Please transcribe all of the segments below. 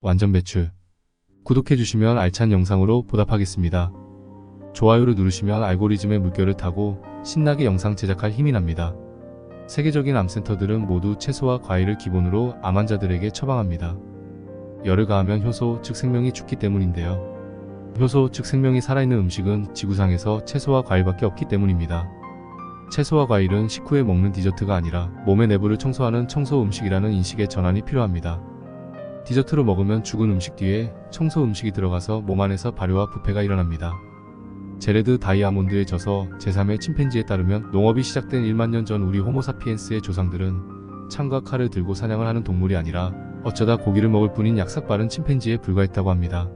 완전 배출. 구독해주시면 알찬 영상으로 보답하겠습니다. 좋아요를 누르시면 알고리즘의 물결을 타고 신나게 영상 제작할 힘이 납니다. 세계적인 암센터들은 모두 채소와 과일을 기본으로 암 환자들에게 처방합니다. 열을 가하면 효소, 즉 생명이 죽기 때문인데요. 효소, 즉 생명이 살아있는 음식은 지구상에서 채소와 과일밖에 없기 때문입니다. 채소와 과일은 식후에 먹는 디저트가 아니라 몸의 내부를 청소하는 청소 음식이라는 인식의 전환이 필요합니다. 디저트로 먹으면 죽은 음식 뒤에 청소 음식이 들어가서 몸 안에서 발효와 부패가 일어납니다. 제레드 다이아몬드의 저서 제3의 침팬지에 따르면 농업이 시작된 1만 년 전 우리 호모사피엔스의 조상들은 창과 칼을 들고 사냥을 하는 동물이 아니라 어쩌다 고기를 먹을 뿐인 약삭빠른 침팬지에 불과했다고 합니다.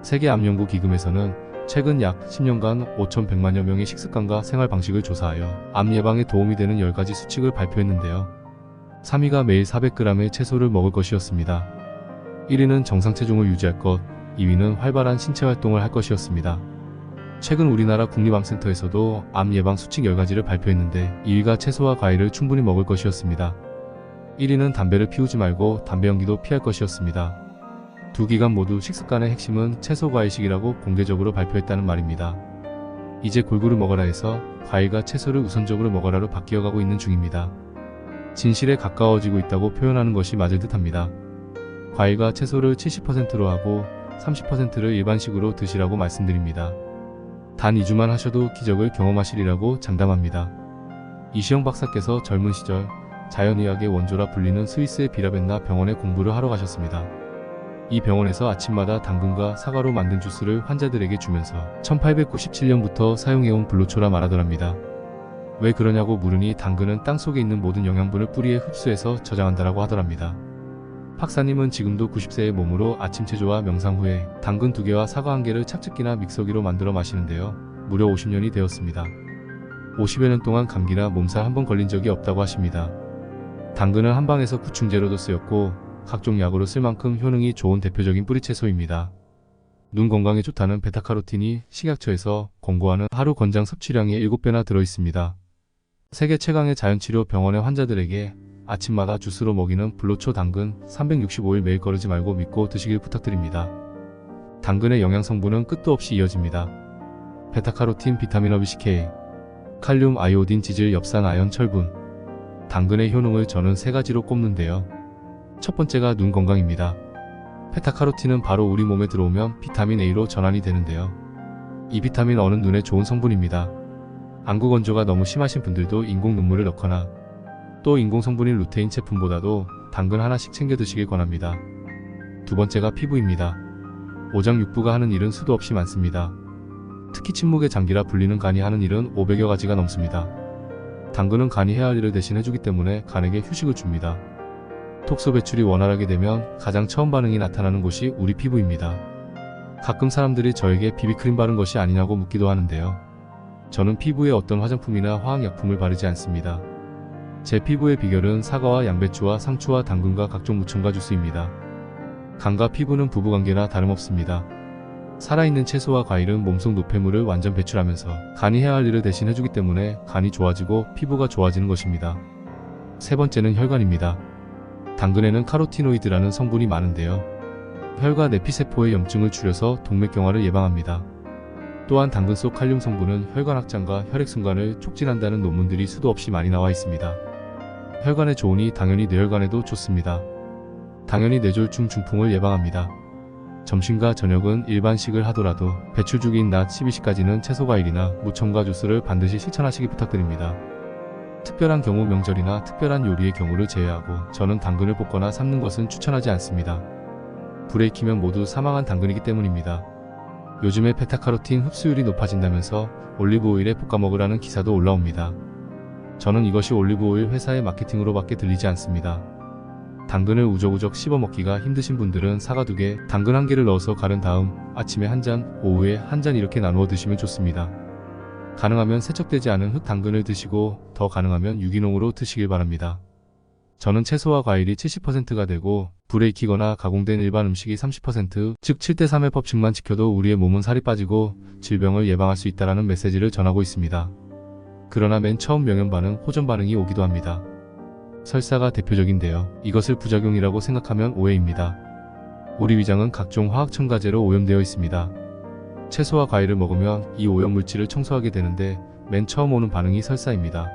세계암연구기금에서는 최근 약 10년간 5,100만여 명의 식습관과 생활 방식을 조사하여 암 예방에 도움이 되는 10가지 수칙을 발표했는데요. 3위가 매일 400g의 채소를 먹을 것이었습니다. 1위는 정상 체중을 유지할 것, 2위는 활발한 신체 활동을 할 것이었습니다. 최근 우리나라 국립암센터에서도 암 예방 수칙 10가지를 발표했는데 2위가 채소와 과일을 충분히 먹을 것이었습니다. 1위는 담배를 피우지 말고 담배 연기도 피할 것이었습니다. 두 기관 모두 식습관의 핵심은 채소 과일식이라고 공개적으로 발표했다는 말입니다. 이제 골고루 먹어라 해서 과일과 채소를 우선적으로 먹어라로 바뀌어가고 있는 중입니다. 진실에 가까워지고 있다고 표현하는 것이 맞을 듯합니다. 과일과 채소를 70%로 하고 30%를 일반식으로 드시라고 말씀드립니다. 단 2주만 하셔도 기적을 경험하시리라고 장담합니다. 이시영 박사께서 젊은 시절 자연의학의 원조라 불리는 스위스의 비라벤나 병원에 공부를 하러 가셨습니다. 이 병원에서 아침마다 당근과 사과로 만든 주스를 환자들에게 주면서 1897년부터 사용해온 불로초라 말하더랍니다. 왜 그러냐고 물으니 당근은 땅속에 있는 모든 영양분을 뿌리에 흡수해서 저장한다라고 하더랍니다. 박사님은 지금도 90세의 몸으로 아침 체조와 명상 후에 당근 2개와 사과 1개를 착즙기나 믹서기로 만들어 마시는데요. 무려 50년이 되었습니다. 50여 년 동안 감기나 몸살 한 번 걸린 적이 없다고 하십니다. 당근은 한방에서 구충제로도 쓰였고 각종 약으로 쓸 만큼 효능이 좋은 대표적인 뿌리채소입니다. 눈 건강에 좋다는 베타카로틴이 식약처에서 권고하는 하루 권장 섭취량의 7배나 들어있습니다. 세계 최강의 자연치료 병원의 환자들에게 아침마다 주스로 먹이는 불로초 당근 365일 매일 거르지 말고 믿고 드시길 부탁드립니다. 당근의 영양성분은 끝도 없이 이어집니다. 베타카로틴, 비타민업, BCK, 칼륨, 아이오딘, 지질, 엽산, 아연, 철분. 당근의 효능을 저는 3가지로 꼽는데요. 첫 번째가 눈 건강입니다. 베타카로틴은 바로 우리 몸에 들어오면 비타민 A로 전환이 되는데요. 이 비타민 A는 눈에 좋은 성분입니다. 안구 건조가 너무 심하신 분들도 인공 눈물을 넣거나 또 인공 성분인 루테인 제품보다도 당근 하나씩 챙겨 드시길 권합니다. 두 번째가 피부입니다. 오장육부가 하는 일은 수도 없이 많습니다. 특히 침묵의 장기라 불리는 간이 하는 일은 500여 가지가 넘습니다. 당근은 간이 해야 할 일을 대신 해주기 때문에 간에게 휴식을 줍니다. 톡소 배출이 원활하게 되면 가장 처음 반응이 나타나는 곳이 우리 피부입니다. 가끔 사람들이 저에게 비비크림 바른 것이 아니냐고 묻기도 하는데요. 저는 피부에 어떤 화장품이나 화학약품을 바르지 않습니다. 제 피부의 비결은 사과와 양배추와 상추와 당근과 각종 무첨가 주스입니다. 간과 피부는 부부관계나 다름없습니다. 살아있는 채소와 과일은 몸속 노폐물을 완전 배출하면서 간이 해야 할 일을 대신 해주기 때문에 간이 좋아지고 피부가 좋아지는 것입니다. 세 번째는 혈관입니다. 당근에는 카로티노이드라는 성분이 많은데요. 혈과 내피세포의 염증을 줄여서 동맥경화를 예방합니다. 또한 당근 속 칼륨 성분은 혈관 확장과 혈액순환을 촉진한다는 논문들이 수도 없이 많이 나와 있습니다. 혈관에 좋으니 당연히 뇌혈관에도 좋습니다. 당연히 뇌졸중 중풍을 예방합니다. 점심과 저녁은 일반식을 하더라도 배출 주기인 낮 12시까지는 채소 과일이나 무첨가 주스를 반드시 실천하시기 부탁드립니다. 특별한 경우 명절이나 특별한 요리의 경우를 제외하고 저는 당근을 볶거나 삶는 것은 추천하지 않습니다. 불에 익히면 모두 사망한 당근이기 때문입니다. 요즘에 베타카로틴 흡수율이 높아진다면서 올리브오일에 볶아 먹으라는 기사도 올라옵니다. 저는 이것이 올리브오일 회사의 마케팅으로밖에 들리지 않습니다. 당근을 우적우적 씹어 먹기가 힘드신 분들은 사과 2개, 당근 1개를 넣어서 갈은 다음 아침에 1잔, 오후에 1잔 이렇게 나누어 드시면 좋습니다. 가능하면 세척되지 않은 흑 당근을 드시고 더 가능하면 유기농으로 드시길 바랍니다. 저는 채소와 과일이 70%가 되고 불에 익히거나 가공된 일반 음식이 30%, 즉 7대3의 법칙만 지켜도 우리의 몸은 살이 빠지고 질병을 예방할 수 있다는 메시지를 전하고 있습니다. 그러나 맨 처음 명현 반응, 호전 반응이 오기도 합니다. 설사가 대표적인데요. 이것을 부작용이라고 생각하면 오해입니다. 우리 위장은 각종 화학 첨가제로 오염되어 있습니다. 채소와 과일을 먹으면 이 오염물질을 청소하게 되는데 맨 처음 오는 반응이 설사입니다.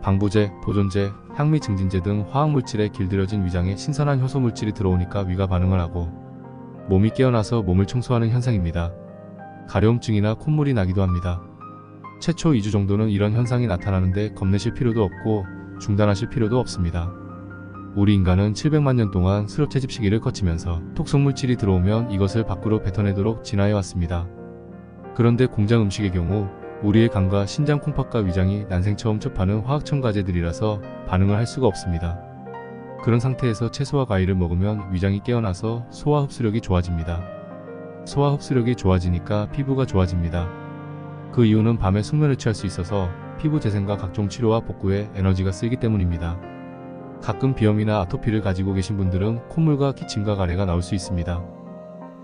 방부제, 보존제, 향미 증진제 등 화학물질에 길들여진 위장에 신선한 효소물질이 들어오니까 위가 반응을 하고 몸이 깨어나서 몸을 청소하는 현상입니다. 가려움증이나 콧물이 나기도 합니다. 최초 2주 정도는 이런 현상이 나타나는데 겁내실 필요도 없고 중단하실 필요도 없습니다. 우리 인간은 700만 년 동안 수렵채집 시기를 거치면서 독성물질이 들어오면 이것을 밖으로 뱉어내도록 진화해 왔습니다. 그런데 공장 음식의 경우 우리의 간과 신장, 콩팥과 위장이 난생 처음 접하는 화학 첨가제들이라서 반응을 할 수가 없습니다. 그런 상태에서 채소와 과일을 먹으면 위장이 깨어나서 소화 흡수력이 좋아집니다. 소화 흡수력이 좋아지니까 피부가 좋아집니다. 그 이유는 밤에 숙면을 취할 수 있어서 피부 재생과 각종 치료와 복구에 에너지가 쓰이기 때문입니다. 가끔 비염이나 아토피를 가지고 계신 분들은 콧물과 기침과 가래가 나올 수 있습니다.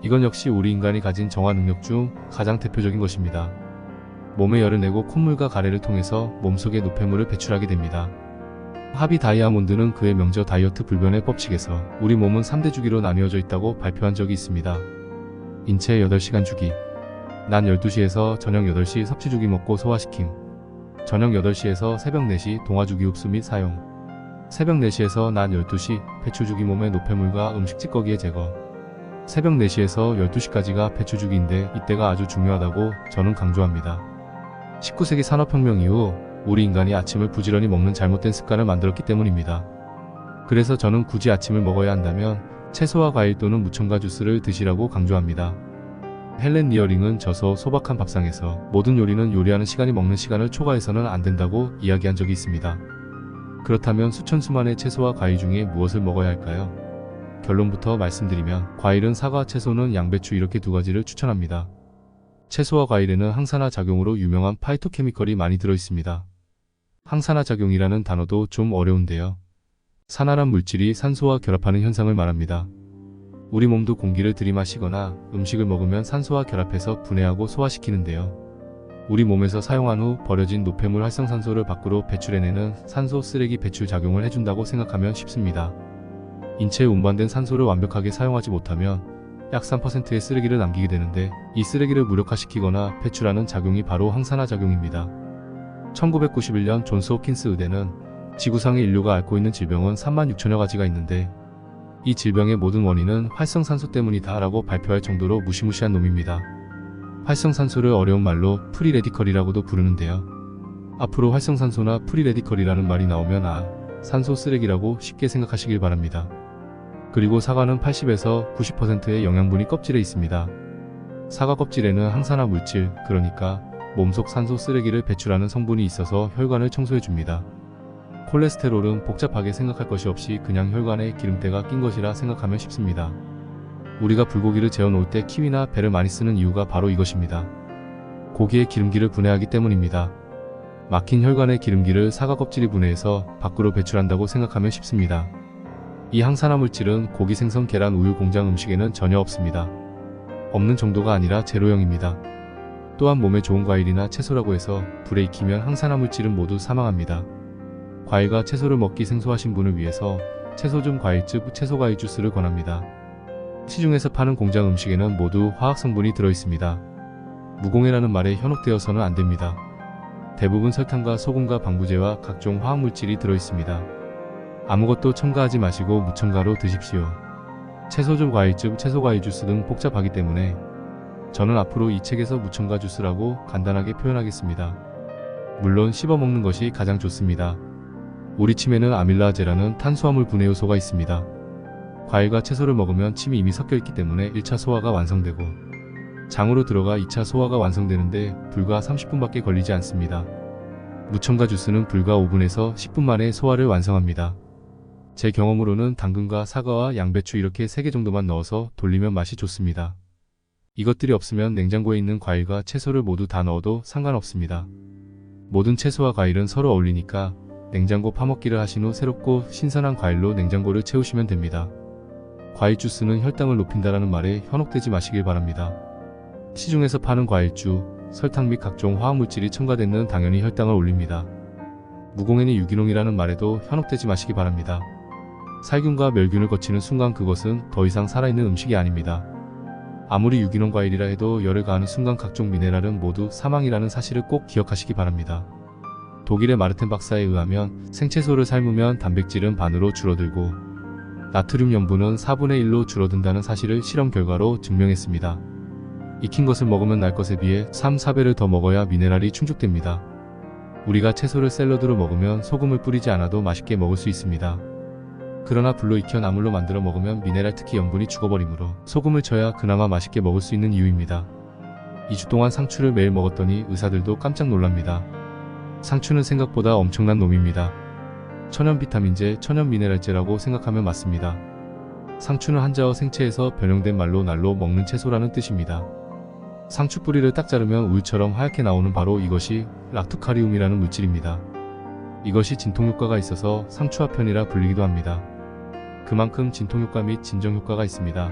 이건 역시 우리 인간이 가진 정화 능력 중 가장 대표적인 것입니다. 몸에 열을 내고 콧물과 가래를 통해서 몸속에 노폐물을 배출하게 됩니다. 하비 다이아몬드는 그의 명저 다이어트 불변의 법칙에서 우리 몸은 3대 주기로 나뉘어져 있다고 발표한 적이 있습니다. 인체 8시간 주기, 낮 12시에서 저녁 8시 섭취 주기 먹고 소화시킴, 저녁 8시에서 새벽 4시 동화 주기 흡수 및 사용, 새벽 4시에서 낮 12시 배출 주기 몸의 노폐물과 음식 찌꺼기의 제거, 새벽 4시에서 12시까지가 배출 주기인데 이때가 아주 중요하다고 저는 강조합니다. 19세기 산업혁명 이후 우리 인간이 아침을 부지런히 먹는 잘못된 습관을 만들었기 때문입니다. 그래서 저는 굳이 아침을 먹어야 한다면 채소와 과일 또는 무첨가 주스를 드시라고 강조합니다. 헬렌 리어링은 저서 소박한 밥상에서 모든 요리는 요리하는 시간이 먹는 시간을 초과해서는 안 된다고 이야기한 적이 있습니다. 그렇다면 수천 수만의 채소와 과일 중에 무엇을 먹어야 할까요? 결론부터 말씀드리면 과일은 사과, 채소는 양배추 이렇게 두 가지를 추천합니다. 채소와 과일에는 항산화 작용으로 유명한 파이토케미컬이 많이 들어있습니다. 항산화 작용이라는 단어도 좀 어려운데요. 산화란 물질이 산소와 결합하는 현상을 말합니다. 우리 몸도 공기를 들이마시거나 음식을 먹으면 산소와 결합해서 분해하고 소화시키는데요. 우리 몸에서 사용한 후 버려진 노폐물 활성산소를 밖으로 배출해내는 산소 쓰레기 배출 작용을 해준다고 생각하면 쉽습니다. 인체에 운반된 산소를 완벽하게 사용하지 못하면 약 3%의 쓰레기를 남기게 되는데 이 쓰레기를 무력화시키거나 배출하는 작용이 바로 항산화 작용입니다. 1991년 존스 홉킨스 의대는 지구상의 인류가 앓고 있는 질병은 36,000여 가지가 있는데 이 질병의 모든 원인은 활성산소 때문이다 라고 발표할 정도로 무시무시한 놈입니다. 활성산소를 어려운 말로 프리레디컬이라고도 부르는데요. 앞으로 활성산소나 프리레디컬이라는 말이 나오면 산소 쓰레기라고 쉽게 생각하시길 바랍니다. 그리고 사과는 80에서 90%의 영양분이 껍질에 있습니다. 사과 껍질에는 항산화 물질, 그러니까 몸속 산소 쓰레기를 배출하는 성분이 있어서 혈관을 청소해줍니다. 콜레스테롤은 복잡하게 생각할 것이 없이 그냥 혈관에 기름때가 낀 것이라 생각하면 쉽습니다. 우리가 불고기를 재워 놓을 때 키위나 배를 많이 쓰는 이유가 바로 이것입니다. 고기의 기름기를 분해하기 때문입니다. 막힌 혈관의 기름기를 사과 껍질이 분해해서 밖으로 배출한다고 생각하면 쉽습니다. 이 항산화 물질은 고기, 생선, 계란, 우유 공장 음식에는 전혀 없습니다. 없는 정도가 아니라 제로형입니다. 또한 몸에 좋은 과일이나 채소라고 해서 불에 익히면 항산화 물질은 모두 사망합니다. 과일과 채소를 먹기 생소하신 분을 위해서 채소즙, 과일즙, 채소과일 주스를 권합니다. 시중에서 파는 공장 음식에는 모두 화학 성분이 들어있습니다. 무공해라는 말에 현혹되어서는 안됩니다. 대부분 설탕과 소금과 방부제와 각종 화학물질이 들어있습니다. 아무것도 첨가하지 마시고 무첨가로 드십시오. 채소즙, 과일즙, 채소과일 주스 등 복잡하기 때문에 저는 앞으로 이 책에서 무첨가 주스라고 간단하게 표현하겠습니다. 물론 씹어먹는 것이 가장 좋습니다. 우리 침에는 아밀라제라는 탄수화물 분해 요소가 있습니다. 과일과 채소를 먹으면 침이 이미 섞여있기 때문에 1차 소화가 완성되고 장으로 들어가 2차 소화가 완성되는데 불과 30분밖에 걸리지 않습니다. 무첨가 주스는 불과 5분에서 10분 만에 소화를 완성합니다. 제 경험으로는 당근과 사과와 양배추 이렇게 3개 정도만 넣어서 돌리면 맛이 좋습니다. 이것들이 없으면 냉장고에 있는 과일과 채소를 모두 다 넣어도 상관없습니다. 모든 채소와 과일은 서로 어울리니까 냉장고 파먹기를 하신 후 새롭고 신선한 과일로 냉장고를 채우시면 됩니다. 과일 주스는 혈당을 높인다라는 말에 현혹되지 마시길 바랍니다. 시중에서 파는 과일주, 설탕 및 각종 화학물질이 첨가되는 당연히 혈당을 올립니다. 무공해니 유기농이라는 말에도 현혹되지 마시기 바랍니다. 살균과 멸균을 거치는 순간 그것은 더 이상 살아있는 음식이 아닙니다. 아무리 유기농 과일이라 해도 열을 가하는 순간 각종 미네랄은 모두 사망이라는 사실을 꼭 기억하시기 바랍니다. 독일의 마르텐 박사에 의하면 생채소를 삶으면 단백질은 반으로 줄어들고 나트륨 염분은 4분의 1로 줄어든다는 사실을 실험 결과로 증명했습니다. 익힌 것을 먹으면 날 것에 비해 3, 4배를 더 먹어야 미네랄이 충족됩니다. 우리가 채소를 샐러드로 먹으면 소금을 뿌리지 않아도 맛있게 먹을 수 있습니다. 그러나 불로 익혀 나물로 만들어 먹으면 미네랄 특히 염분이 죽어버리므로 소금을 쳐야 그나마 맛있게 먹을 수 있는 이유입니다. 2주 동안 상추를 매일 먹었더니 의사들도 깜짝 놀랍니다. 상추는 생각보다 엄청난 놈입니다. 천연 비타민제, 천연 미네랄제라고 생각하면 맞습니다. 상추는 한자어 생채에서 변형된 말로 날로 먹는 채소라는 뜻입니다. 상추 뿌리를 딱 자르면 우유처럼 하얗게 나오는 바로 이것이 락투카리움이라는 물질입니다. 이것이 진통효과가 있어서 상추와 편이라 불리기도 합니다. 그만큼 진통효과 및 진정효과가 있습니다.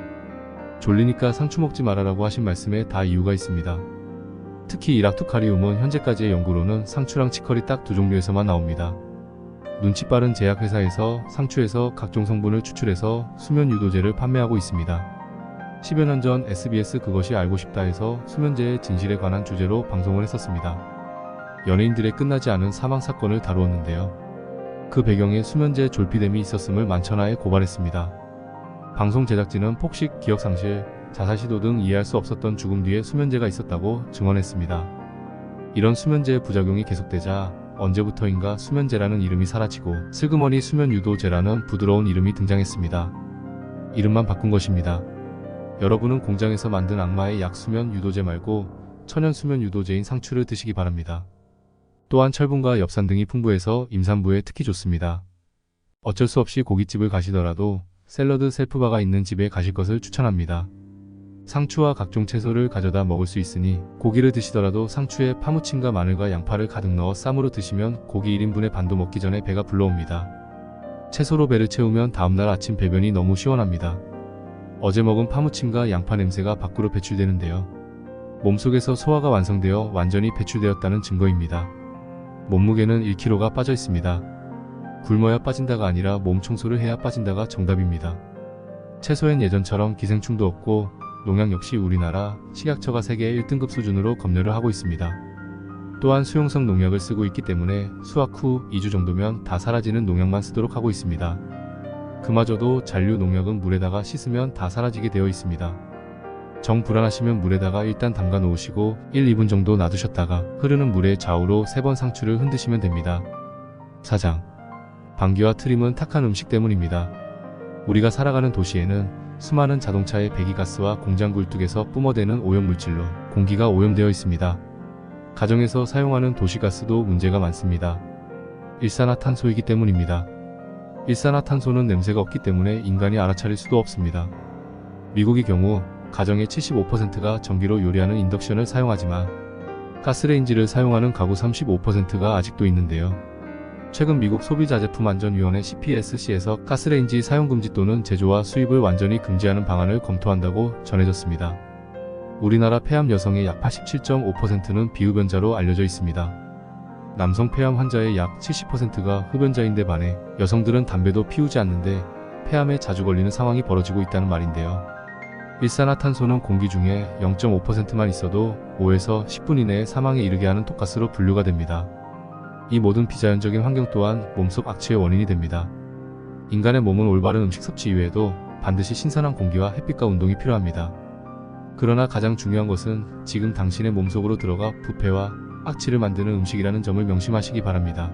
졸리니까 상추 먹지 말아라고 하신 말씀에 다 이유가 있습니다. 특히 이 락투카리움은 현재까지의 연구로는 상추랑 치커리 딱 두 종류에서만 나옵니다. 눈치 빠른 제약회사에서 상추에서 각종 성분을 추출해서 수면 유도제를 판매하고 있습니다. 10여 년 전 SBS 그것이 알고 싶다에서 수면제의 진실에 관한 주제로 방송을 했었습니다. 연예인들의 끝나지 않은 사망 사건을 다루었는데요. 그 배경에 수면제 졸피뎀이 있었음을 만천하에 고발했습니다. 방송 제작진은 폭식, 기억상실, 자살시도 등 이해할 수 없었던 죽음 뒤에 수면제가 있었다고 증언했습니다. 이런 수면제의 부작용이 계속되자 언제부터인가 수면제라는 이름이 사라지고 슬그머니 수면유도제라는 부드러운 이름이 등장했습니다. 이름만 바꾼 것입니다. 여러분은 공장에서 만든 악마의 약 수면유도제 말고 천연 수면유도제인 상추를 드시기 바랍니다. 또한 철분과 엽산 등이 풍부해서 임산부에 특히 좋습니다. 어쩔 수 없이 고깃집을 가시더라도 샐러드 셀프바가 있는 집에 가실 것을 추천합니다. 상추와 각종 채소를 가져다 먹을 수 있으니 고기를 드시더라도 상추에 파무침과 마늘과 양파를 가득 넣어 쌈으로 드시면 고기 1인분의 반도 먹기 전에 배가 불러옵니다. 채소로 배를 채우면 다음날 아침 배변이 너무 시원합니다. 어제 먹은 파무침과 양파 냄새가 밖으로 배출되는데요. 몸속에서 소화가 완성되어 완전히 배출되었다는 증거입니다. 몸무게는 1kg가 빠져 있습니다. 굶어야 빠진다가 아니라 몸 청소를 해야 빠진다가 정답입니다. 채소엔 예전처럼 기생충도 없고 농약 역시 우리나라 식약처가 세계 1등급 수준으로 검열을 하고 있습니다. 또한 수용성 농약을 쓰고 있기 때문에 수확 후 2주 정도면 다 사라지는 농약만 쓰도록 하고 있습니다. 그마저도 잔류 농약은 물에다가 씻으면 다 사라지게 되어 있습니다. 정 불안하시면 물에다가 일단 담가 놓으시고 1, 2분 정도 놔두셨다가 흐르는 물에 좌우로 3번 상추를 흔드시면 됩니다. 사장, 방귀와 트림은 탁한 음식 때문입니다. 우리가 살아가는 도시에는 수많은 자동차의 배기가스와 공장 굴뚝에서 뿜어대는 오염물질로 공기가 오염되어 있습니다. 가정에서 사용하는 도시가스도 문제가 많습니다. 일산화탄소이기 때문입니다. 일산화탄소는 냄새가 없기 때문에 인간이 알아차릴 수도 없습니다. 미국의 경우 가정의 75%가 전기로 요리하는 인덕션을 사용하지만 가스레인지를 사용하는 가구 35%가 아직도 있는데요. 최근 미국 소비자제품안전위원회 CPSC에서 가스레인지 사용금지 또는 제조와 수입을 완전히 금지하는 방안을 검토한다고 전해졌습니다. 우리나라 폐암 여성의 약 87.5%는 비흡연자로 알려져 있습니다. 남성 폐암 환자의 약 70%가 흡연자인데 반해 여성들은 담배도 피우지 않는데 폐암에 자주 걸리는 상황이 벌어지고 있다는 말인데요. 일산화탄소는 공기 중에 0.5%만 있어도 5에서 10분 이내에 사망에 이르게 하는 독가스로 분류가 됩니다. 이 모든 비자연적인 환경 또한 몸속 악취의 원인이 됩니다. 인간의 몸은 올바른 음식 섭취 이외에도 반드시 신선한 공기와 햇빛과 운동이 필요합니다. 그러나 가장 중요한 것은 지금 당신의 몸속으로 들어가 부패와 악취를 만드는 음식이라는 점을 명심하시기 바랍니다.